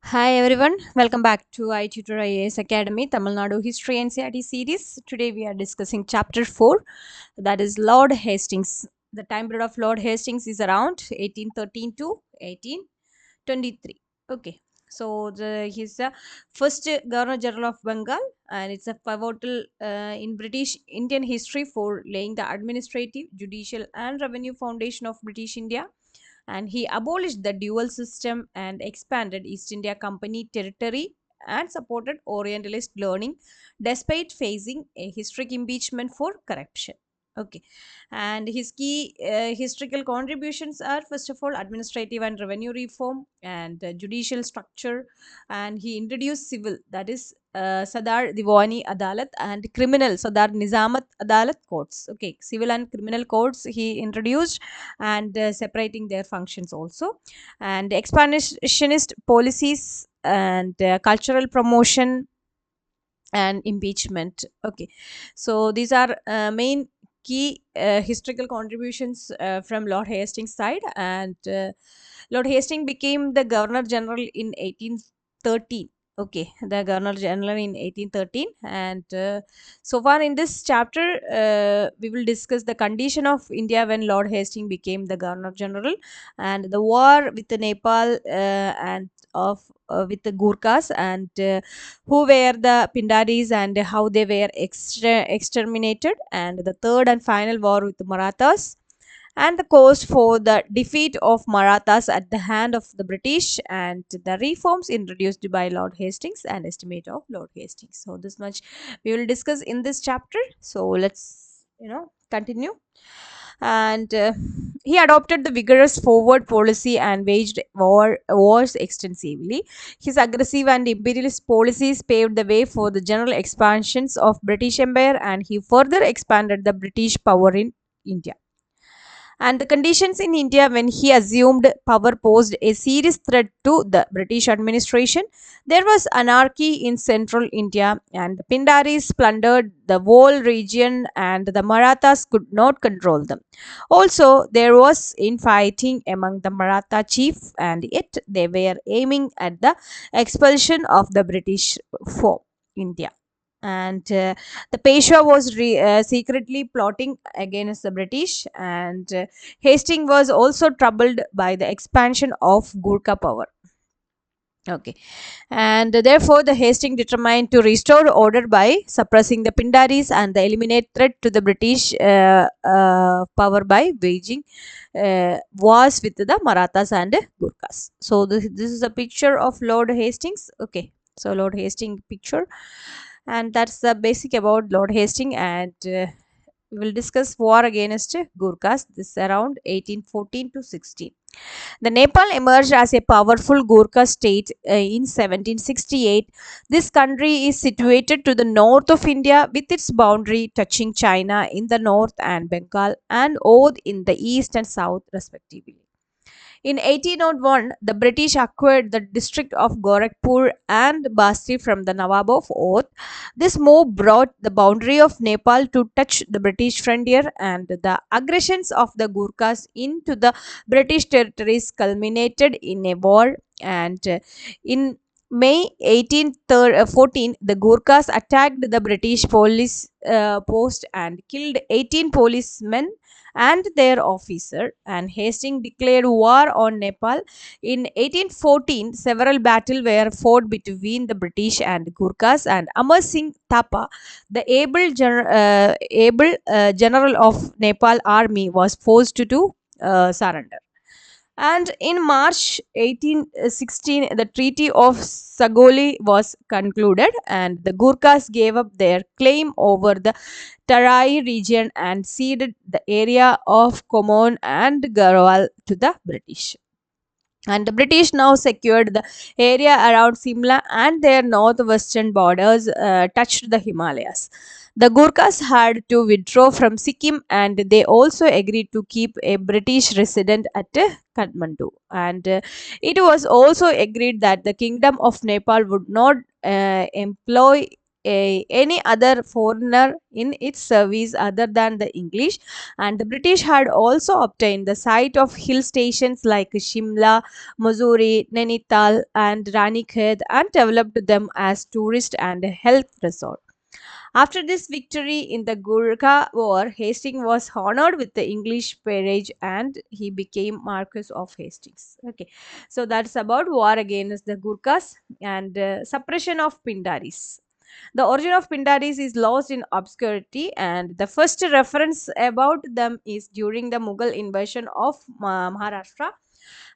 Hi everyone, welcome back to i-TUTOR IAS Academy Tamilnadu History NCERT series. Today we are discussing chapter 4, that is Lord Hastings. The time period of Lord Hastings is around 1813 to 1823. Okay, so he's the first Governor General of Bengal, and it's a pivotal in British Indian history for laying the administrative, judicial and revenue foundation of British India, and he abolished the dual system and expanded East India Company territory and supported Orientalist learning despite facing a historic impeachment for corruption. Okay, and his key historical contributions are, first of all, administrative and revenue reform and judicial structure, and he introduced civil, that is Sadar Diwani Adalat, and criminal Sadar Nizamat Adalat courts. Okay, civil and criminal courts he introduced, and separating their functions also, and expansionist policies and cultural promotion and impeachment. Okay, so these are main key historical contributions from Lord Hastings side, and Lord Hastings became the Governor General in 1813. Okay, the Governor General in 1813, and so far in this chapter we will discuss the condition of India when Lord Hastings became the Governor General, and the war with the Nepal and of with the Gurkhas, and who were the Pindaris and how they were exterminated, and the third and final war with the Marathas, and the cause for the defeat of Marathas at the hand of the British, and the reforms introduced by Lord Hastings and estimate of Lord Hastings. So this much we will discuss in this chapter. So let's continue. And he adopted the vigorous forward policy and waged wars extensively. His aggressive and imperialist policies paved the way for the general expansions of British Empire, and he further expanded the British power in India. And the conditions in India when he assumed power posed a serious threat to the British administration. There was anarchy in central India, and the Pindaris plundered the whole region, and the Marathas could not control them. Also, there was infighting among the Maratha chiefs, and yet they were aiming at the expulsion of the British from India. And the Peshwa was secretly plotting against the British, and Hastings was also troubled by the expansion of Gurkha power. Okay, and therefore the Hastings determined to restore order by suppressing the Pindaris and the eliminate threat to the British power by waging wars with the Marathas and Gurkhas. So this is a picture of Lord Hastings. Okay, so Lord Hastings picture, and that's the basic about Lord Hastings. And we will discuss war against Gurkhas. This is around 1814 to 16. The Nepal emerged as a powerful Gurkha state in 1768. This country is situated to the north of India, with its boundary touching China in the north and Bengal and Oudh in the east and south respectively. In 1801, the British acquired the district of Gorakhpur and Basti from the Nawab of Oudh. This move brought the boundary of Nepal to touch the British frontier, and the aggressions of the Gurkhas into the British territories culminated in a war. And in May 1814, the Gurkhas attacked the British police post and killed 18 policemen and their officer, and Hastings declared war on Nepal. In 1814, several battles were fought between the British and Gurkhas, and Amar Singh Thapa, the able general of Nepal army, was forced to surrender. And in March 1816, the Treaty of Sagoli was concluded, and the Gurkhas gave up their claim over the Tarai region and ceded the area of Common and Garhwal to the British. And the British now secured the area around Simla, and their northwestern borders touched the Himalayas. The Gurkhas had to withdraw from Sikkim, and they also agreed to keep a British resident at Kathmandu. And it was also agreed that the Kingdom of Nepal would not employ any other foreigner in its service other than the English, and the British had also obtained the site of hill stations like Shimla, Mussoorie, Nainital, and Ranikhet and developed them as tourist and health resort. After this victory in the Gurkha War, Hastings was honored with the English peerage and he became Marquess of Hastings. Okay, so that's about war against the Gurkhas and suppression of Pindaris. The origin of Pindaris is lost in obscurity, and the first reference about them is during the Mughal invasion of Maharashtra,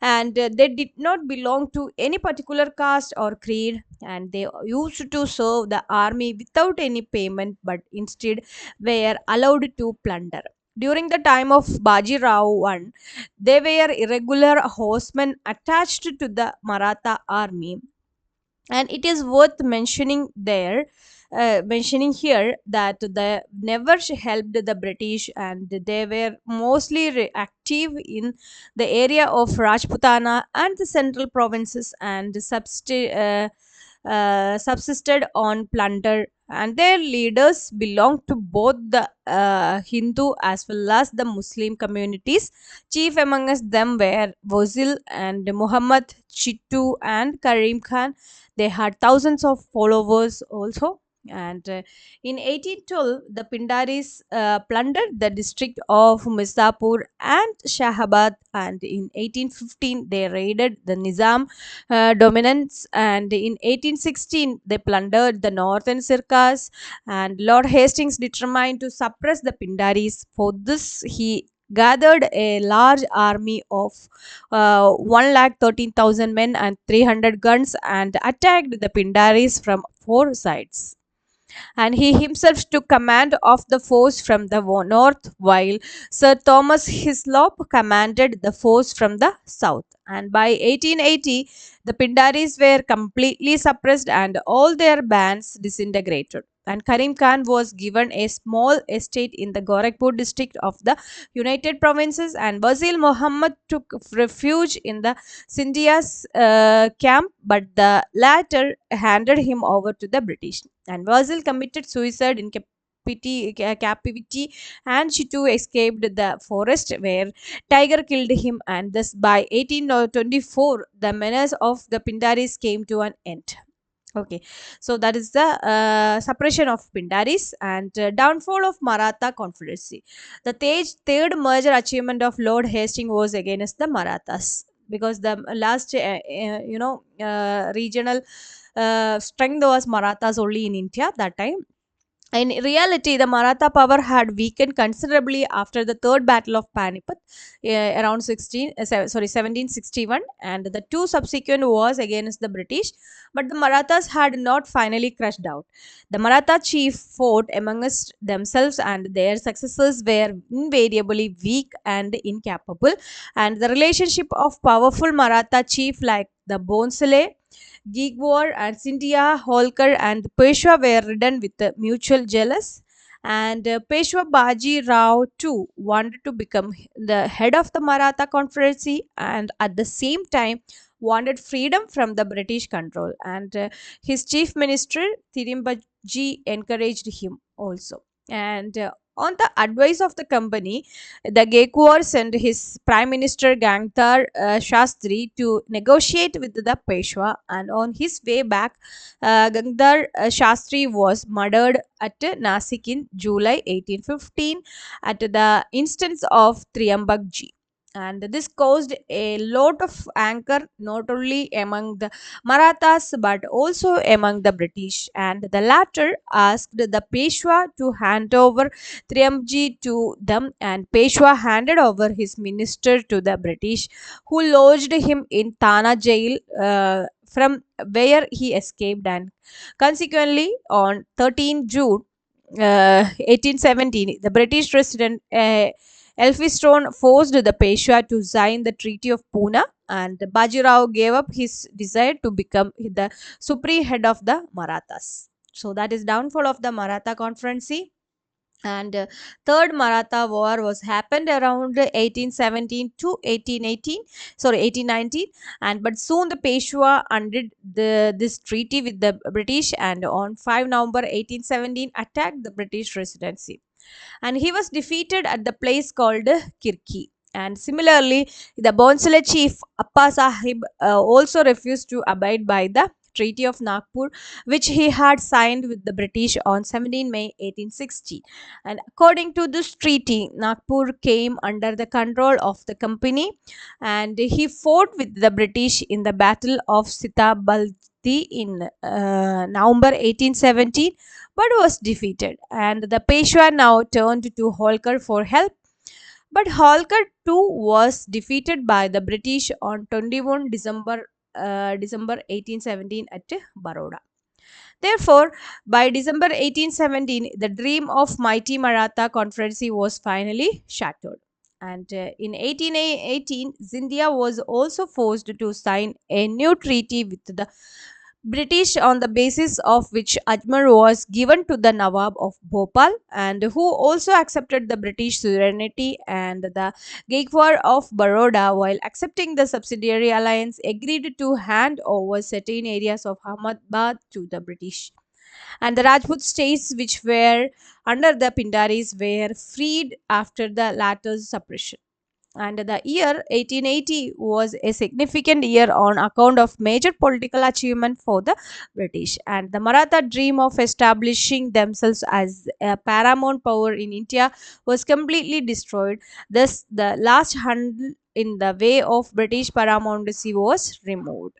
and they did not belong to any particular caste or creed, and they used to serve the army without any payment but instead were allowed to plunder. During the time of Baji Rao I, they were irregular horsemen attached to the Maratha army, and it is worth mentioning here that they never helped the British, and they were mostly active in the area of Rajputana and the central provinces, and subsisted on plunder, and their leaders belonged to both the Hindu as well as the Muslim communities. Chief amongst them were Wazil and Muhammad Chittu and Karim Khan. They had thousands of followers also. And in 1812, the Pindaris plundered the district of Mirzapur and Shahabad, and in 1815 they raided the Nizam dominance, and in 1816 they plundered the northern Sirkas, and Lord Hastings determined to suppress the Pindaris. For this he gathered a large army of 1,13,000 men and 300 guns and attacked the Pindaris from four sides, and he himself took command of the force from the north, while Sir Thomas Hislop commanded the force from the south. And by 1880, the Pindaris were completely suppressed and all their bands disintegrated. And Karim Khan was given a small estate in the Gorakhpur district of the United Provinces, and Wazil Muhammad took refuge in the Scindia's camp, but the latter handed him over to the British. And Wazil committed suicide in captivity, and Chitu escaped the forest where Tiger killed him, and thus by 1824 the menace of the Pindaris came to an end. Okay, so that is the suppression of Pindaris and downfall of Maratha Confederacy. The third major achievement of Lord Hastings was against the Marathas, because the last regional strength was Marathas only in India that time. In reality, the Maratha power had weakened considerably after the Third Battle of Panipat around 1761, and the two subsequent wars against the British. But the Marathas had not finally crushed out. The Maratha chief fought amongst themselves, and their successors were invariably weak and incapable. And the relationship of powerful Maratha chief like the Bonsale, Gigwar and Scindia, Holkar and Peshwa were ridden with mutual jealous. And Peshwa Baji Rao too wanted to become the head of the Maratha Confederacy, and at the same time wanted freedom from the British control. And his chief minister Tirimbaji encouraged him also. And on the advice of the company, the Gaekwar sent his Prime Minister Gangtar Shastri to negotiate with the Peshwa, and on his way back, Gangtar Shastri was murdered at Nasik in July 1815 at the instance of Triambakji. And this caused a lot of anger not only among the Marathas but also among the British. And the latter asked the Peshwa to hand over Triambakji to them, and Peshwa handed over his minister to the British, who lodged him in Thana jail, from where he escaped. And consequently, on 13 June 1817, the British President Elphinstone forced the Peshwa to sign the Treaty of Poona, and Bajirao gave up his desire to become the supreme head of the Marathas. So that is downfall of the Maratha Confederacy. And third Maratha war was happened around 1817 to 1818, sorry 1819, and but soon the Peshwa undid this treaty with the British, and on 5 November 1817 attacked the British residency, and he was defeated at the place called Kirki. And similarly, the Bonsala chief Appa Sahib also refused to abide by the Treaty of Nagpur, which he had signed with the British on 17 May 1860. And according to this treaty, Nagpur came under the control of the company, and he fought with the British in the Battle of Sitabaldi in November 1817, but was defeated. And the Peshwa now turned to Holkar for help, but Holkar too was defeated by the British on 21 December 1817 at Baroda. Therefore, by December 1817, the dream of mighty Maratha Confederacy was finally shattered. And in 1818, Zindia was also forced to sign a new treaty with the British, on the basis of which Ajmer was given to the Nawab of Bhopal, and who also accepted the British sovereignty, and the Gaikwar of Baroda, while accepting the subsidiary alliance, agreed to hand over certain areas of Ahmedabad to the British. And the Rajput states which were under the Pindaris were freed after the latter's suppression. And the year 1880 was a significant year on account of major political achievement for the British, and the Maratha dream of establishing themselves as a paramount power in India was completely destroyed. Thus the last hurdle in the way of British paramountcy was removed.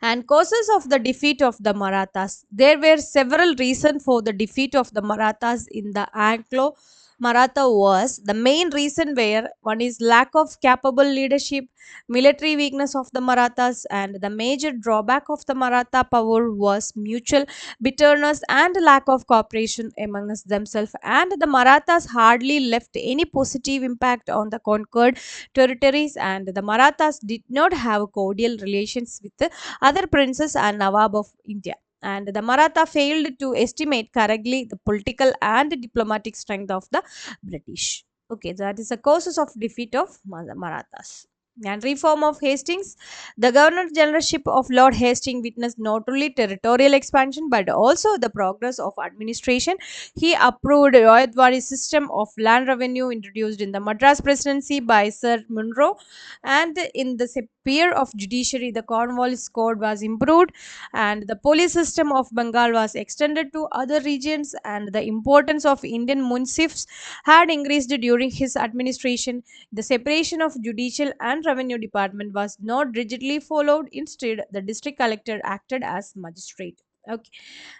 And causes of the defeat of the Marathas. There were several reasons for the defeat of the Marathas in the Anglo Maratha wars. The main reason were, one is lack of capable leadership, military weakness of the Marathas, and the major drawback of the Maratha power was mutual bitterness and lack of cooperation amongst themselves. And the Marathas hardly left any positive impact on the conquered territories, and the Marathas did not have cordial relations with the other princes and Nawab of India. And the Maratha failed to estimate correctly the political and diplomatic strength of the British. Okay, that is the causes of defeat of Marathas. And reform of Hastings. The Governor Generalship of Lord Hastings witnessed not only territorial expansion but also the progress of administration. He approved Royadwari system of land revenue introduced in the Madras Presidency by Sir Munro, and in the sphere of judiciary, the Cornwallis Code was improved, and the police system of Bengal was extended to other regions, and the importance of Indian munsifs had increased during his administration. The separation of judicial and revenue department was not rigidly followed. Instead, the district collector acted as magistrate. Okay.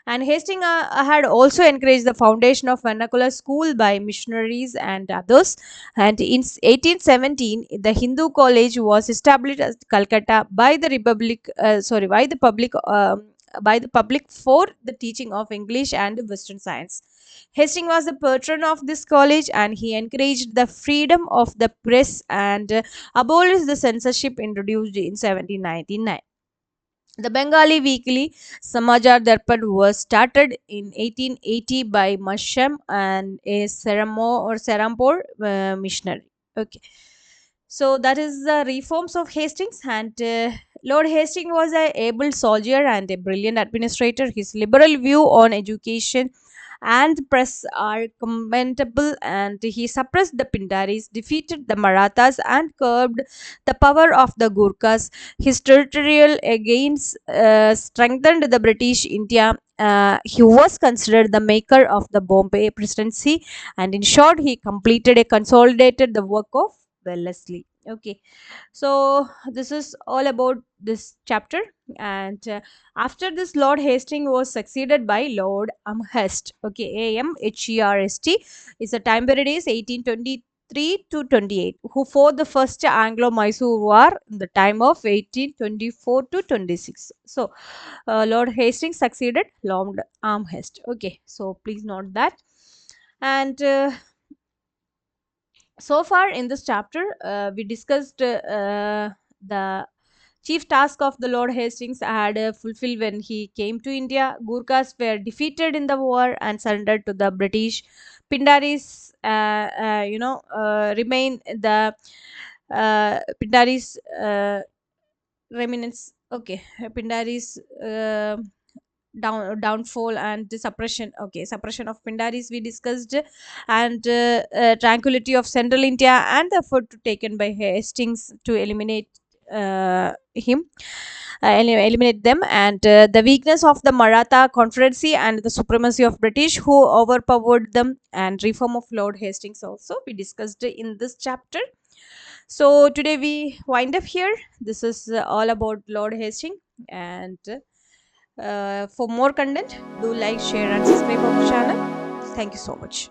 And Hastings had also encouraged the foundation of vernacular school by missionaries and others. And in 1817, the Hindu college was established at Calcutta by the Republic, by the public for the teaching of English and Western science. Hastings was the patron of this college, and he encouraged the freedom of the press and abolished the censorship introduced in 1799. The Bengali weekly Samachar Darpan was started in 1880 by Masham and a Serampore missionary. Okay, so that is the reforms of Hastings, and Lord Hastings was a able soldier and a brilliant administrator. His liberal view on education and press are commendable, and he suppressed the Pindaris, defeated the Marathas, and curbed the power of the Gurkhas. His territorial gains strengthened the British India. He was considered the maker of the Bombay Presidency, and in short, he completed a consolidated the work of Wellesley. Okay, so this is all about this chapter, and after this, Lord Hastings was succeeded by Lord Amherst. Okay, Amherst is a time period is 1823 to 28, who fought the first Anglo-Mysore War in the time of 1824 to 26. So, Lord Hastings succeeded Lord Amherst. Okay, so please note that. And so far in this chapter, we discussed the chief task of the Lord Hastings had fulfilled when he came to India. Gurkhas were defeated in the war and surrendered to the British. Pindaris, remain the Pindaris remnants. Okay, Pindaris. Downfall and the suppression, okay, suppression of Pindaris we discussed, and tranquility of central India, and the effort taken by Hastings to eliminate him eliminate them, and the weakness of the Maratha confederacy and the supremacy of British who overpowered them, and reform of Lord Hastings also we discussed in this chapter. So today we wind up here. This is all about Lord Hastings, and for more content, do like, share, and subscribe our channel. Thank you so much.